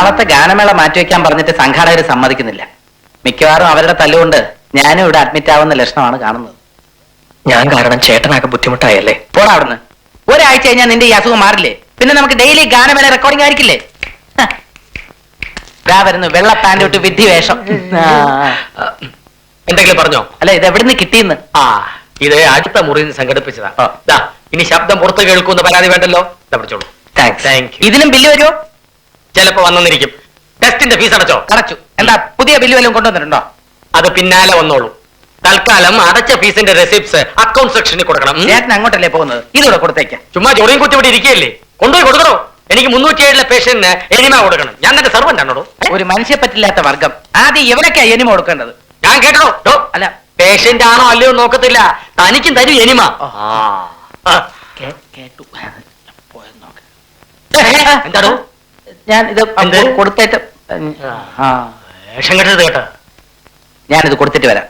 നാളത്തെ ഗാനമേള മാറ്റിവെക്കാൻ പറഞ്ഞിട്ട് സംഘാടകർ സമ്മതിക്കുന്നില്ല. മിക്കവാറും അവരുടെ തല്ലുകൊണ്ട് ഞാനും ഇവിടെ അഡ്മിറ്റ് ആവുന്ന ലക്ഷണമാണ് കാണുന്നത്. ഞാൻ കാരണം ചേട്ടനാകെ ബുദ്ധിമുട്ടായല്ലേ? പോടാ അവിടുന്ന്. ഒരാഴ്ച കഴിഞ്ഞാൽ നിന്റെ ഈ അസുഖം മാറില്ലേ? പിന്നെ നമുക്ക് ഡെയിലി ഗാനമേള റെക്കോർഡിംഗ് ആയിരിക്കില്ലേ? ഇതാ വരുന്നു വെള്ള പാന്റ് ഇട്ട് വിധി വേഷം. എന്തെങ്കിലും പറഞ്ഞോ? അല്ല, ഇത് എവിടുന്ന് കിട്ടിയെന്ന്? ഇത് അടുത്ത മുറിയിൽ നിന്ന് സംഘടിപ്പിച്ചതാ. ഇനി ശബ്ദം പുറത്ത് കേൾക്കുന്ന പരാതി വേണ്ടല്ലോ. പിടിച്ചോളൂ. ഇതിനും ബില്ല് വരുമോ? ചിലപ്പോ വന്നിരിക്കും. ടെസ്റ്റിന്റെ ഫീസ് അടച്ചോ? അടച്ചു. എന്താ പുതിയ ബില്ല് വല്ലതും കൊണ്ടുവന്നിട്ടുണ്ടോ? അത് പിന്നാലെ വന്നോളൂ. തൽക്കാലം അടച്ച ഫീസിന്റെ റെസിപ്റ്റ്സ് അക്കൗണ്ട് സെക്ഷനിൽ കൊടുക്കണം. ചേട്ടൻ അങ്ങോട്ടല്ലേ പോകുന്നത്? ഇതൂടെ കൊടുത്തേക്കാം. ചുമ്മാ ജോലിയും കുത്തി ഇവിടെ ഇരിക്കുകയല്ലേ, കൊണ്ടുപോയി കൊടുക്കണോ? എനിക്ക് 307 പേഷ്യന്റിന് എനിമ കൊടുക്കണം. ഞാൻ തന്നെ സെർവന്റ് ആണോ? ഒരു മനുഷ്യ പറ്റില്ലാത്ത വർഗം. ആദ്യം എവിടൊക്കെയാ എനിമ കൊടുക്കേണ്ടത്? ഞാൻ കേട്ടോ. അല്ല, പേഷ്യന്റ് ആണോ അല്ലയോ നോക്കത്തില്ല, തനിക്കും തരും എനിമ. കേട്ടു. എന്താണോ ഞാൻ ഇത് കൊടുത്തേറ്റ് കേട്ടോ. ഞാനിത് കൊടുത്തിട്ട് വരാം.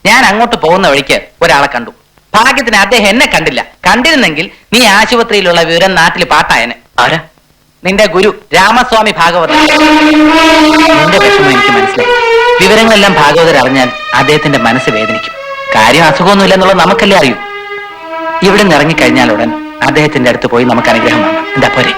ഞാൻ അങ്ങോട്ട് പോകുന്ന വഴിക്ക് ഒരാളെ കണ്ടു. ഭാഗ്യത്തിന് അദ്ദേഹം എന്നെ കണ്ടില്ല. കണ്ടിരുന്നെങ്കിൽ നീ ആശുപത്രിയിലുള്ള വിവരം നാട്ടിൽ പാട്ടായനെ. ആരാ? നിന്റെ ഗുരു രാമസ്വാമി ഭാഗവതർ. നിന്റെ വിഷമം എനിക്ക് മനസ്സിലായി. വിവരങ്ങളെല്ലാം ഭാഗവതർ അറിഞ്ഞാൽ അദ്ദേഹത്തിന്റെ മനസ്സ് വേദനിക്കും. കാര്യം അസുഖമൊന്നുമില്ല എന്നുള്ളത് നമുക്കല്ലേ അറിയൂ. ഇവിടെ നിന്ന് ഇറങ്ങിക്കഴിഞ്ഞാൽ ഉടൻ അദ്ദേഹത്തിന്റെ അടുത്ത് പോയി നമുക്ക് അനുഗ്രഹം വേണം. എന്താ പോരെ?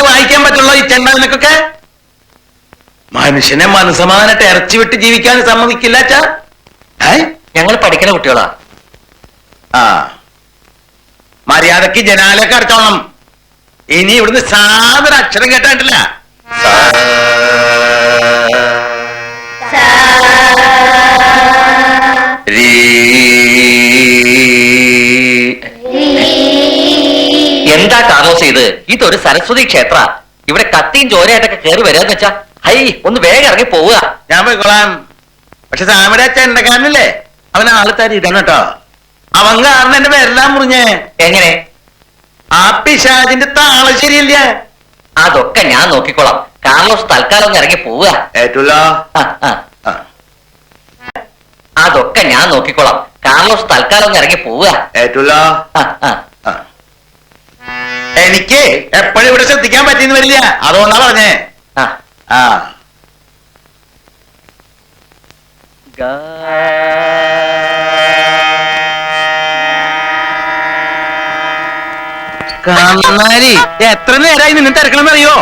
വായിക്കാൻ പറ്റുള്ളൂ ഈ ചെണ്ടകൾക്കൊക്കെ. മനുഷ്യനെ മനസ്സമാധാനമായിട്ട് ഇറച്ചി വിട്ട് ജീവിക്കാൻ സമ്മതിക്കില്ല. ഞങ്ങൾ പഠിക്കുന്ന കുട്ടികളാ. മര്യാദക്ക് ജനാലയൊക്കെ അടച്ചോളണം. ഇനി ഇവിടുന്ന് സാധന അക്ഷരം കേട്ടായിട്ടില്ല. എന്താ കാർലോസ് ഇത്? ഇതൊരു സരസ്വതി ക്ഷേത്ര. ഇവിടെ കത്തിയും ചോരയായിട്ടൊക്കെ കയറി വരാന്ന് വെച്ചാ ഹൈ ഒന്ന് വേഗം ഇറങ്ങി പോവുക. ഞാൻ പോയിക്കോളാം. പക്ഷെ സാമയുടെ ചെണ്ടക്കാരനല്ലേ, അവൻ ആള് തരിതാണ് കേട്ടോ. അവൻ കാരണം എന്റെ പേരെല്ലാം മുറിഞ്ഞേ. എങ്ങനെ? ആ പിശാചിന്റെ താളം ശരിയല്ല. അതൊക്കെ ഞാൻ നോക്കിക്കോളാം. കാർലോസ് തൽക്കാലം ഒന്ന് ഇറങ്ങി പോവുക. ഏറ്റല്ലോ. അതൊക്കെ ഞാൻ നോക്കിക്കോളാം. കാർലോസ് തൽക്കാലം ഒന്ന് ഇറങ്ങി പോവുക. ഏറ്റല്ലോ. എനിക്ക് എപ്പോഴും ഇവിടെ ശ്രദ്ധിക്കാൻ പറ്റിയെന്ന് വരില്ല, അതുകൊണ്ടാ പറഞ്ഞേ. കന്നാലി എത്ര നേരമായി നിന്ന് തിരക്കണമെന്ന് അറിയോ?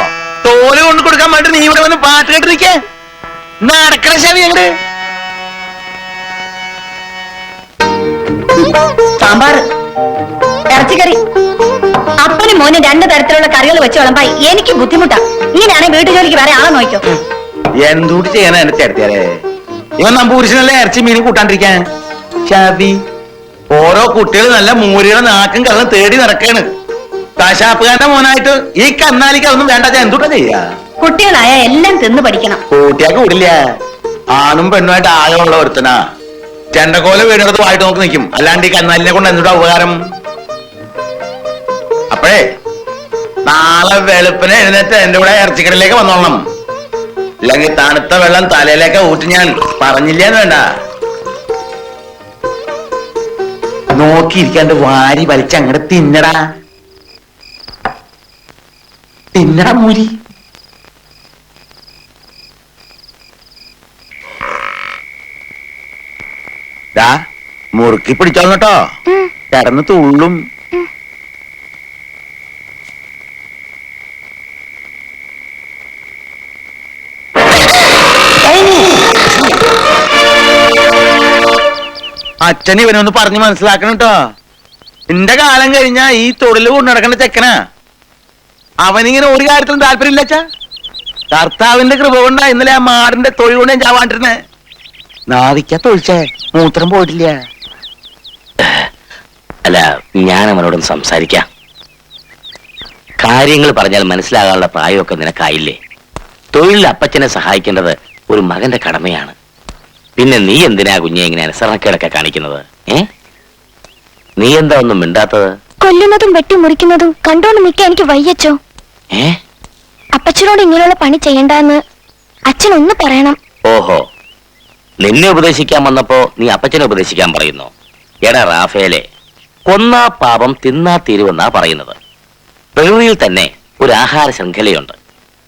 തോല് കൊണ്ട് കൊടുക്കാൻ വേണ്ടി നീ ഇവിടെ വന്ന് പാട്ട് കേട്ടിരിക്കേ. നടക്കണ ശവി എങ്ങട്? സാമ്പാർ, ഇറച്ചിക്കറി, അപ്പനും മോനും 2 തരത്തിലുള്ള കറികൾ വെച്ച് വിളമ്പായി എനിക്ക് ബുദ്ധിമുട്ടാ. ഇങ്ങനെയാണെങ്കിൽ വീട്ടുജോലിക്ക് വേറെ ആളെ നോക്കോ. എന്തൂട്ട് ചെയ്യാനാ എന്നെ ചേർത്തിയാലേ? ഇവൻ നമ്പൂരിശനല്ലേ ഇറച്ചി മീനും കൂട്ടാണ്ടിരിക്കാൻ. ഷാബി, ഓരോ കുട്ടികൾ നല്ല മൂരിയുടെ നാക്കും കള്ളും തേടി നടക്കാണ്. കശാപ്പുകാരന്റെ മോനായിട്ട് ഈ കന്നാലിക്ക് അതൊന്നും വേണ്ട. എന്തൂട്ടാ ചെയ്യാ? കുട്ടികളായ എല്ലാം തിന്ന് പഠിക്കണം. കൂട്ടിയാ കൂടില്ല. ആണും പെണ്ണുമായിട്ട് ആഴമുള്ള ഒരുത്തനാ. ചെണ്ടക്കോല വീടിനടുത്ത് വായിട്ട് നോക്കി നിൽക്കും. അല്ലാണ്ട് ഈ കന്നാലിനെ കൊണ്ട് എന്തുട്ടാ ഉപകാരം? അപ്പോഴേ നാളെ വെളുപ്പിനെ എഴുന്നേറ്റ് എന്റെ കൂടെ ഇറച്ചിക്കടയിലേക്ക് വന്നോളണം. ഇല്ലെങ്കിൽ തണുത്ത വെള്ളം തലയിലേക്ക് ഊറ്റി ഞാൻ പറഞ്ഞില്ലേന്ന് വേണ്ട. നോക്കിയിരിക്കാണ്ട് വാരി വലിച്ച് അങ്ങോട്ട് തിന്നടാ, തിന്നടാ മൂരി. മുറുക്കി പിടിച്ചോളൂ കേട്ടോ, കിടന്ന് തുള്ളും. അച്ഛൻ ഇവനൊന്ന് പറഞ്ഞ് മനസ്സിലാക്കണം കേട്ടോ. എന്റെ കാലം കഴിഞ്ഞാ ഈ തൊഴില് കൊണ്ടു നടക്കേണ്ട ചെക്കനാ. അവനിങ്ങനെ ഒരു കാര്യത്തിലും താല്പര്യമില്ല അച്ഛാ. കർത്താവിന്റെ കൃപ കൊണ്ടാ ഇന്നലെ ആ മാടിന്റെ തൊഴിൽ കൊണ്ട് ഞാൻ ചാവാണ്ടിരുന്നേ. നാവിക്കാ തൊഴിച്ചേ, മൂത്രം പോയിട്ടില്ല. അല്ല, ഞാൻ അവനോടൊന്ന് സംസാരിക്കാം. കാര്യങ്ങൾ പറഞ്ഞാൽ മനസ്സിലാകാനുള്ള പ്രായമൊക്കെ നിനക്കായില്ലേ? തൊഴിലിൽ അപ്പച്ചനെ സഹായിക്കേണ്ടത് ഒരു മകന്റെ കടമയാണ്. പിന്നെ നീ എന്തിനാ കുഞ്ഞെ ഇങ്ങനെ അനുസരണക്കേടൊക്കെ കാണിക്കുന്നത്? നീ എന്താ ഒന്നും മിണ്ടാത്തത്? കൊല്ലുന്നതും വെട്ടിമുറിക്കുന്നതും കണ്ടോണ്ട് നിൽക്കാൻ എനിക്ക് വയ്യച്ചോ. അപ്പച്ചനോട് ഇങ്ങനെയുള്ള പണി ചെയ്യണ്ടെന്ന് അച്ഛൻ ഒന്ന് പറയണം. ഓഹോ, നിന്നെ ഉപദേശിക്കാൻ വന്നപ്പോ നീ അപ്പച്ചനെ ഉപദേശിക്കാൻ പറയുന്നു? എടാ റാഫേലെ, കൊന്നാ പാപം തിന്നാ തീരുവെന്നാ പറയുന്നത്. പ്രകൃതിയിൽ തന്നെ ഒരു ആഹാര ശൃംഖലയുണ്ട്.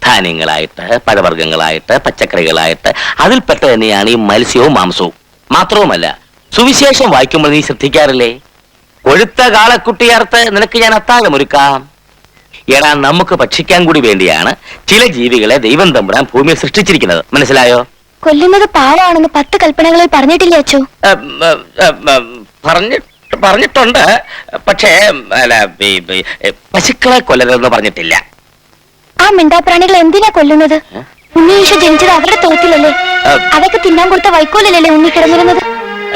ധാന്യങ്ങളായിട്ട്, പഴവർഗ്ഗങ്ങളായിട്ട്, പച്ചക്കറികളായിട്ട്, അതിൽപ്പെട്ട തന്നെയാണ് ഈ മത്സ്യവും മാംസവും. മാത്രവുമല്ല, സുവിശേഷം വായിക്കുമ്പോൾ നീ ശ്രദ്ധിക്കാറില്ലേ? കൊഴുത്ത കാളക്കുട്ടിയർത്ത് നിനക്ക് ഞാൻ അത്താഴമൊരുക്കാം. എടാ, നമുക്ക് ഭക്ഷിക്കാൻ കൂടി വേണ്ടിയാണ് ചില ജീവികളെ ദൈവം തമ്പുരാൻ ഭൂമിയിൽ സൃഷ്ടിച്ചിരിക്കുന്നത്. മനസ്സിലായോ? കൊല്ലുന്നത് പാവമാണെന്ന് 10 കൽപ്പനകളിൽ പറഞ്ഞിട്ടില്ലേ അച്ചോ? പറഞ്ഞിട്ടുണ്ട്. പക്ഷേ അല്ല, പശുക്കളെ കൊല്ലരുതെന്ന് പറഞ്ഞിട്ടില്ല. ആ മിണ്ടാപ്രാണികൾ എന്തിനാ കൊല്ലുന്നത്? ഉണ്ണീശോ ജനിച്ചത് അവരുടെ തോട്ടിലല്ലേ? അതൊക്കെ തിന്നാൻ കൊടുത്ത വൈക്കോലല്ലേ ഉണ്ണി കിടന്നിരുന്നത്?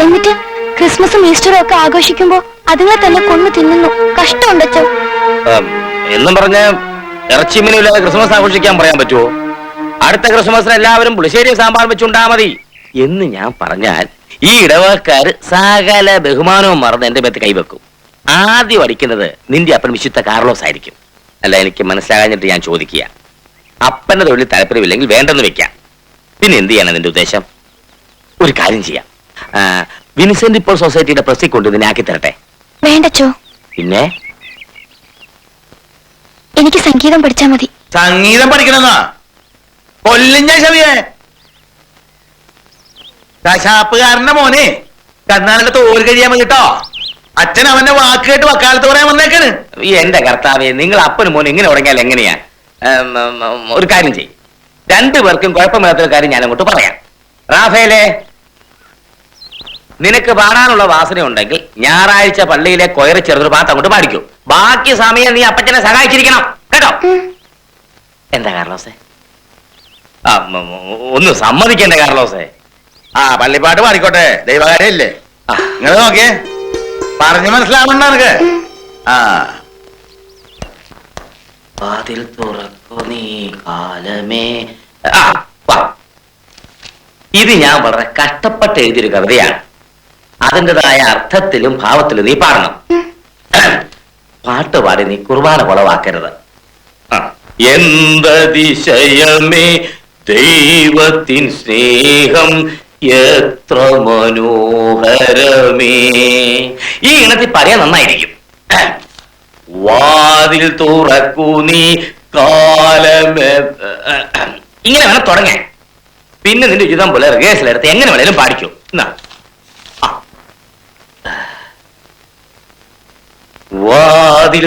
എന്നിട്ട് ക്രിസ്മസും ഈസ്റ്ററും ഒക്കെ ആഘോഷിക്കുമ്പോ അതുങ്ങളെ തന്നെ കൊന്നു തിന്നുന്നു. കഷ്ടമുണ്ടച്ചോ. എന്നും പറഞ്ഞ് ഇറച്ചി മീനുമില്ലാതെ ക്രിസ്മസ് ആഘോഷിക്കാൻ പറയാൻ പറ്റുമോ? അടുത്ത ക്രിസ്മസിന് എല്ലാവരും പുളിശ്ശേരി സാമ്പാർ വെച്ചുണ്ടാ മതി എന്ന് ഞാൻ പറഞ്ഞാൽ ഈ ഇടവക്കാര് സകല ബഹുമാനവും മറന്ന് എന്റെ മേത്ത് കൈവെക്കും. ആദ്യം അടിക്കുന്നത് നിന്റെ അപ്പൻ വിശുദ്ധ കാർലോസ് ആയിരിക്കും. അല്ല, എനിക്ക് മനസ്സിലാകാഞ്ഞിട്ട് ഞാൻ ചോദിക്കുക. അപ്പന്റെ തൊഴിൽ താല്പര്യമില്ലെങ്കിൽ വേണ്ടെന്ന് വെക്കാം. പിന്നെ എന്ത് ചെയ്യാനാ നിന്റെ ഉദ്ദേശം? ഒരു കാര്യം ചെയ്യാം, വിൻസെന്റ് ഇപ്പോൾ സൊസൈറ്റിയുടെ പ്രസ്സിൽ കൊണ്ട് ഇതിനെ ആക്കി തരട്ടെ. വേണ്ടച്ചോ. പിന്നെ എനിക്ക് സംഗീതം പഠിച്ചാ മതി. സംഗീതം പഠിക്കണമെന്നാ? കൊല്ലിഞ്ഞ ശവിയെ, കശാപ്പുകാരന്റെ മോനെ കർണാടക തോൽ കഴിയാൻ മതി കേട്ടോ. അച്ഛൻ അവന്റെ വാക്ക് കേട്ട് വക്കാലത്ത് പറയാൻ വന്നേക്കാണ്. ഈ എന്റെ കർത്താവേ, നിങ്ങൾ അപ്പനും മോനും ഇങ്ങനെ തുടങ്ങിയാൽ എങ്ങനെയാ? ഒരു കാര്യം ചെയ്യും, രണ്ടുപേർക്കും കുഴപ്പമില്ലാത്തൊരു കാര്യം ഞാൻ അങ്ങോട്ട് പറയാം. റാഫേലെ, നിനക്ക് പാടാനുള്ള വാസന ഉണ്ടെങ്കിൽ ഞായറാഴ്ച പള്ളിയിലെ കൊയറി ചെറുതൊരു പാട്ട് അങ്ങോട്ട് പാടിക്കൂ. ബാക്കി സമയം നീ അപ്പച്ചനെ സഹായിച്ചിരിക്കണം കേട്ടോ. എന്താ കാർലോസേ? ഒന്ന് സമ്മതിക്കണ്ട കാർലോസേ. പള്ളിപ്പാട്ട് പാടിക്കോട്ടെ, ദൈവകാര്യല്ലേ. നിങ്ങൾ നോക്കിയേ, പറഞ്ഞു മനസ്സിലാവണ്ട നിനക്ക്. വാതിൽ തുറക്കു നീ കാലമേ. ഇത് ഞാൻ വളരെ കഷ്ടപ്പെട്ട് എഴുതിയൊരു കവിതയാണ്. അതിൻ്റെതായ അർത്ഥത്തിലും ഭാവത്തിലും നീ പാടണം. പാട്ട് പാടി നീ കുർബാന കുളവാക്കരുത്. എന്തതിശയമേ ദൈവത്തിൻ സ്നേഹം എത്ര മനോഹരമേ. ഈ ഇണത്തിൽ പറയാൻ നന്നായിരിക്കും. വാതിൽ തുറക്കൂ നീ കാലമേ. ഇങ്ങനെ വേണം തുടങ്ങാൻ. പിന്നെ നിന്റെ ഉചിതം പോലെ റിഹേഴ്സൽ എടുത്ത് എങ്ങനെ വേണേലും പാടിക്കൂ. വാതിൽ